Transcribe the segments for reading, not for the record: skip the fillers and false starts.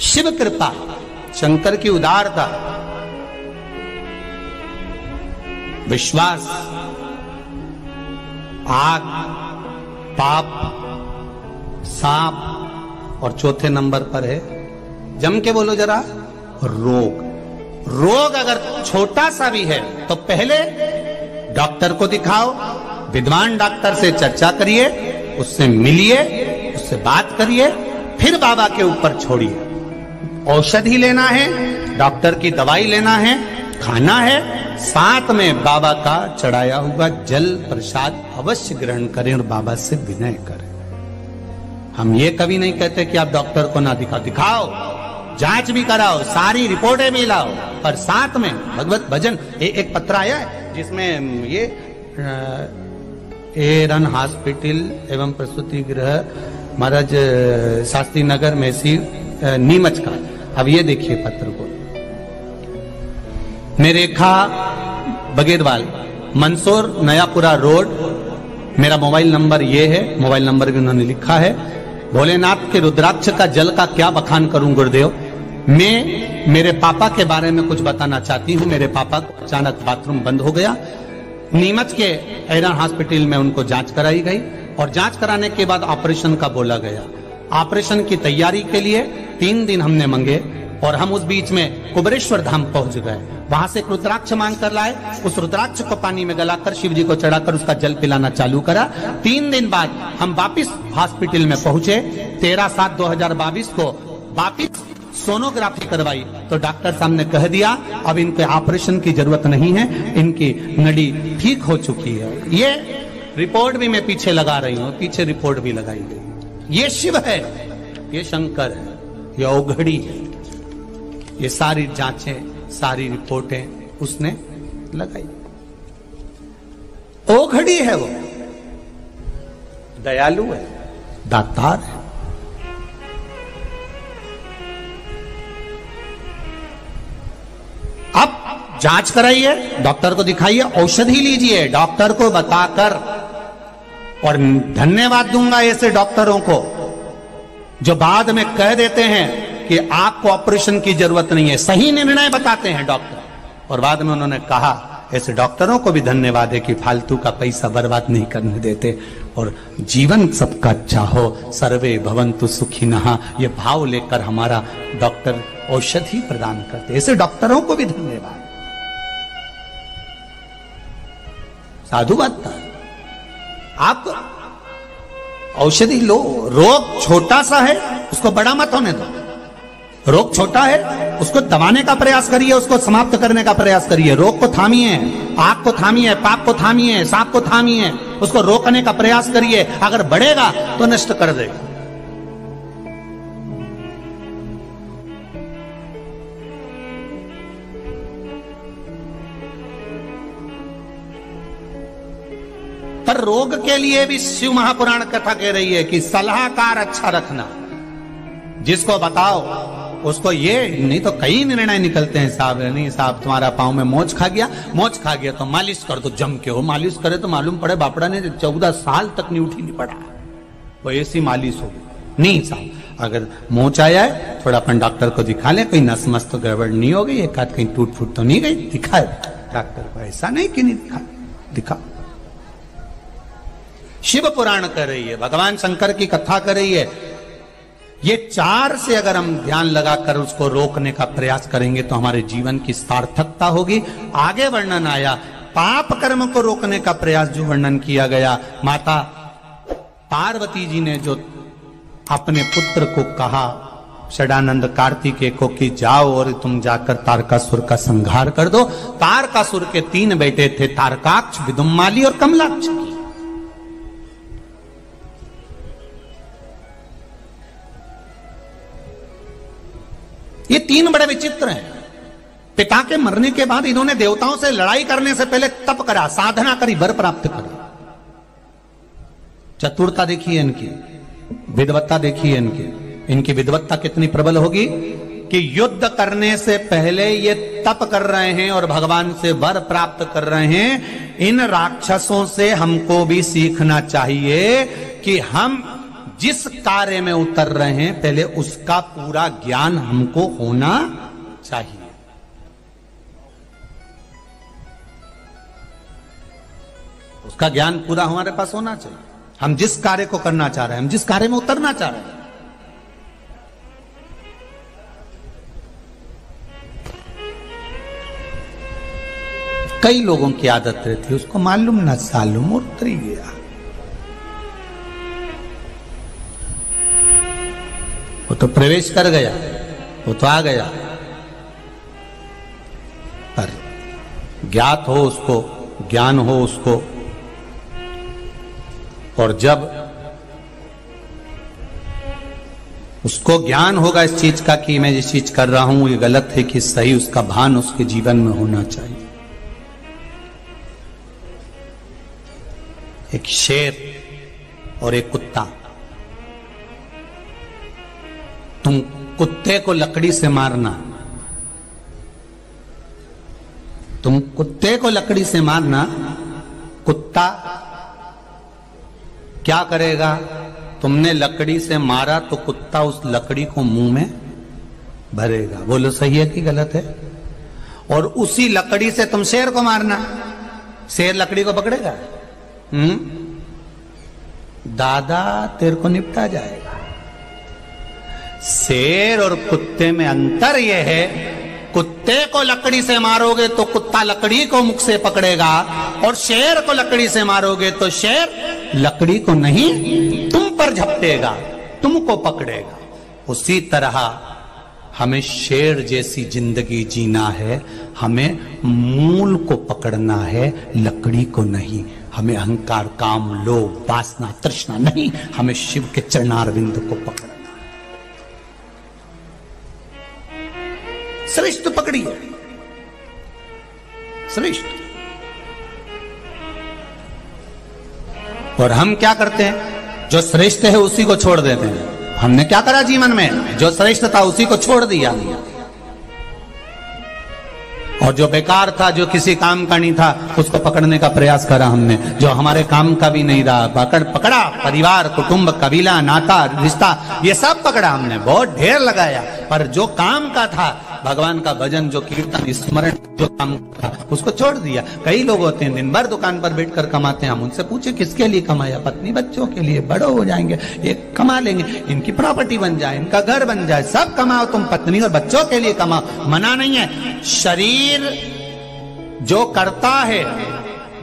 शिव कृपा, शंकर की उदारता, विश्वास, आग, पाप, सांप और चौथे नंबर पर है, जम के बोलो जरा, रोग। रोग अगर छोटा सा भी है तो पहले डॉक्टर को दिखाओ, विद्वान डॉक्टर से चर्चा करिए, उससे मिलिए, उससे बात करिए, फिर बाबा के ऊपर छोड़िए। औषधि लेना है, डॉक्टर की दवाई लेना है, खाना है, साथ में बाबा का चढ़ाया हुआ जल प्रसाद अवश्य ग्रहण करें और बाबा से विनय करें। हम ये कभी नहीं कहते कि आप डॉक्टर को ना दिखाओ, जांच भी कराओ, सारी रिपोर्टें भी लाओ, पर साथ में भगवत भजन। एक पत्र आया है जिसमें ये एरन हॉस्पिटल एवं प्रसूति गृह महाराज शास्त्री नगर में सी नीमच का। अब ये देखिए पत्र को, निरेखा बगेरवाल, मंसूर नयापुरा रोड, मेरा मोबाइल नंबर ये है, मोबाइल नंबर भी उन्होंने लिखा है। भोलेनाथ के रुद्राक्ष का जल का क्या बखान करूं गुरुदेव। मैं मेरे पापा के बारे में कुछ बताना चाहती हूं। मेरे पापा को अचानक बाथरूम बंद हो गया। नीमच के एरन हॉस्पिटल में उनको जांच कराई गई और जांच कराने के बाद ऑपरेशन का बोला गया। ऑपरेशन की तैयारी के लिए 3 दिन हमने मांगे और हम उस बीच में कुबेरेश्वर धाम पहुंच गए। वहां से एक रुद्राक्ष मांग कर लाए, उस रुद्राक्ष को पानी में गलाकर शिव जी को चढ़ाकर उसका जल पिलाना चालू करा। 3 दिन बाद हम वापिस हॉस्पिटल में पहुंचे। 13/7/2022 को वापिस सोनोग्राफी करवाई तो डॉक्टर साहब ने कह दिया अब इनके ऑपरेशन की जरूरत नहीं है, इनकी नली ठीक हो चुकी है। ये रिपोर्ट भी मैं पीछे लगा रही हूं, पीछे रिपोर्ट भी लगाई गई। ये शिव है, ये शंकर है, ये औघड़ी है। ये सारी जांचें, सारी रिपोर्टें उसने लगाई। औघड़ी है वो, दयालु है, दातार है। अब जांच कराइए, डॉक्टर को दिखाइए, औषधि लीजिए डॉक्टर को बताकर। और धन्यवाद दूंगा ऐसे डॉक्टरों को जो बाद में कह देते हैं कि आपको ऑपरेशन की जरूरत नहीं है। सही निर्णय बताते हैं डॉक्टर। और बाद में उन्होंने कहा, ऐसे डॉक्टरों को भी धन्यवाद है कि फालतू का पैसा बर्बाद नहीं करने देते और जीवन सबका अच्छा हो, सर्वे भवन्तु सुखिनः, ये भाव लेकर हमारा डॉक्टर औषधि प्रदान करते। ऐसे डॉक्टरों को भी धन्यवाद। साधु बात था। आप औषधि लो, रोग छोटा सा है उसको बड़ा मत होने दो। रोग छोटा है उसको दबाने का प्रयास करिए, उसको समाप्त करने का प्रयास करिए। रोग को थामिए, आग को थामिए, पाप को थामिए, सांप को थामिए, उसको रोकने का प्रयास करिए। अगर बढ़ेगा तो नष्ट कर देगा। पर रोग के लिए भी शिव महापुराण कथा कह रही है कि सलाहकार अच्छा रखना। जिसको बताओ उसको, ये नहीं तो कई निर्णय निकलते हैं साहब, नहीं साहब तुम्हारा पांव में मोच खा गया, मोच खा गया तो मालिश कर दो जम के। हो मालिश करे तो मालूम पड़े बापड़ा ने 14 साल तक नहीं उठी नहीं पड़ा, वो ऐसी मालिश हो गई। नहीं साहब, अगर मोच आया है थोड़ा अपन डॉक्टर को दिखा ले, कोई नस मस तो गड़बड़ नहीं हो गई, एक आध कहीं टूट फूट तो नहीं गई, दिखाए डॉक्टर को। ऐसा नहीं कि नहीं दिखा। शिव पुराण कर रही है, भगवान शंकर की कथा कर रही है। ये 4 से अगर हम ध्यान लगाकर उसको रोकने का प्रयास करेंगे तो हमारे जीवन की सार्थकता होगी। आगे वर्णन आया पाप कर्म को रोकने का प्रयास, जो वर्णन किया गया। माता पार्वती जी ने जो अपने पुत्र को कहा षडानंद कार्तिकेय को कि जाओ और तुम जाकर तारकासुर का संहार कर दो। तारकासुर के 3 बेटे थे, तारकाक्ष, विदुम्माली और कमलाक्ष। ये 3 बड़े विचित्र हैं। पिता के मरने के बाद इन्होंने देवताओं से लड़ाई करने से पहले तप करा, साधना करी, वर प्राप्त करी। चतुरता देखिए इनकी, विद्वत्ता देखिए इनकी। इनकी विद्वत्ता कितनी प्रबल होगी कि युद्ध करने से पहले ये तप कर रहे हैं और भगवान से वर प्राप्त कर रहे हैं। इन राक्षसों से हमको भी सीखना चाहिए कि हम जिस कार्य में उतर रहे हैं पहले उसका पूरा ज्ञान हमको होना चाहिए। उसका ज्ञान पूरा हमारे पास होना चाहिए। हम जिस कार्य को करना चाह रहे हैं, हम जिस कार्य में उतरना चाह रहे हैं, कई लोगों की आदत रहती है उसको मालूम ना सालूम और उतर ही गया। वो तो प्रवेश कर गया, वो तो आ गया, पर ज्ञात हो उसको, ज्ञान हो उसको। और जब उसको ज्ञान होगा इस चीज का कि मैं जिस चीज कर रहा हूं ये गलत है कि सही, उसका भान उसके जीवन में होना चाहिए। एक शेर और एक कुत्ता, तुम कुत्ते को लकड़ी से मारना, तुम कुत्ते को लकड़ी से मारना, कुत्ता क्या करेगा? तुमने लकड़ी से मारा तो कुत्ता उस लकड़ी को मुंह में भरेगा। बोलो सही है कि गलत है? और उसी लकड़ी से तुम शेर को मारना, शेर लकड़ी को पकड़ेगा? दादा तेरे को निपटा जाएगा। शेर और कुत्ते में अंतर यह है, कुत्ते को लकड़ी से मारोगे तो कुत्ता लकड़ी को मुख से पकड़ेगा, और शेर को लकड़ी से मारोगे तो शेर लकड़ी को नहीं तुम पर झपटेगा, तुमको पकड़ेगा। उसी तरह हमें शेर जैसी जिंदगी जीना है, हमें मूल को पकड़ना है, लकड़ी को नहीं। हमें अहंकार, काम, लोभ, वासना, तृष्णा नहीं, हमें शिव के चरणारविंद को पकड़ना। श्रेष्ठ पकड़िए, श्रेष्ठ। और हम क्या करते हैं? जो श्रेष्ठ है उसी को छोड़ देते हैं। हमने क्या करा जीवन में? जो श्रेष्ठ था उसी को छोड़ दिया, और जो बेकार था, जो किसी काम का नहीं था, उसको पकड़ने का प्रयास करा हमने। जो हमारे काम का भी नहीं रहा, पकड़ा। परिवार, कुटुंब, कबीला, नाता, रिश्ता, ये सब पकड़ा हमने, बहुत ढेर लगाया। पर जो काम का था, भगवान का भजन, जो कीर्तन, स्मरण, जो काम था, उसको छोड़ दिया। कई लोग होते हैं दिन भर दुकान पर बैठकर कमाते हैं। हम उनसे पूछे किसके लिए कमाया? पत्नी बच्चों के लिए, बड़ो हो जाएंगे, एक कमा लेंगे, इनकी प्रॉपर्टी बन जाए, इनका घर बन जाए, सब कमाओ, तुम पत्नी और बच्चों के लिए कमाओ। मना नहीं है। शरीर जो करता है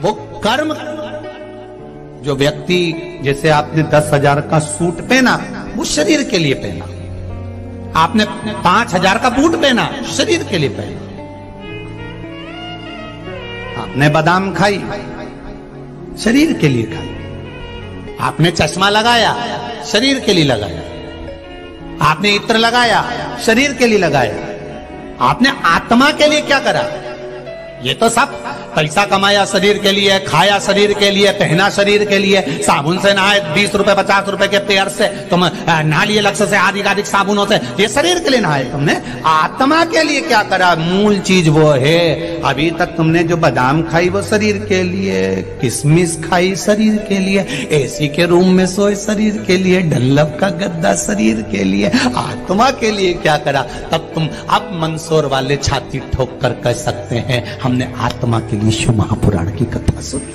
वो कर्म, जो व्यक्ति, जैसे आपने 10,000 का सूट पहना, वो शरीर के लिए पहना। आपने 5,000 का बूट पहना, शरीर के लिए पहना। आपने बादाम खाई, शरीर के लिए खाई। आपने चश्मा लगाया, शरीर के लिए लगाया। आपने इत्र लगाया, शरीर के लिए लगाया। आपने आत्मा के लिए क्या करा? ये तो सब पैसा कमाया शरीर के लिए, खाया शरीर के लिए, पहना शरीर के लिए, साबुन से नहाए 20 रुपए 50 रुपए के पेयर से, तुम नहा लिए लक्ष्य से, आधिकारिक साबुनों से, ये शरीर के लिए नहाए तुमने। आत्मा के लिए क्या करा? मूल चीज वो है। अभी तक तुमने जो बादाम खाई वो शरीर के लिए, किशमिश खाई शरीर के लिए, एसी के रूम में सोए शरीर के लिए, डल्लब का गद्दा शरीर के लिए, आत्मा के लिए क्या करा? तब तुम अब मंदसौर वाले छाती ठोक कर कह सकते हैं हमने आत्मा के लिए शिव महापुराण की कथा सुनी।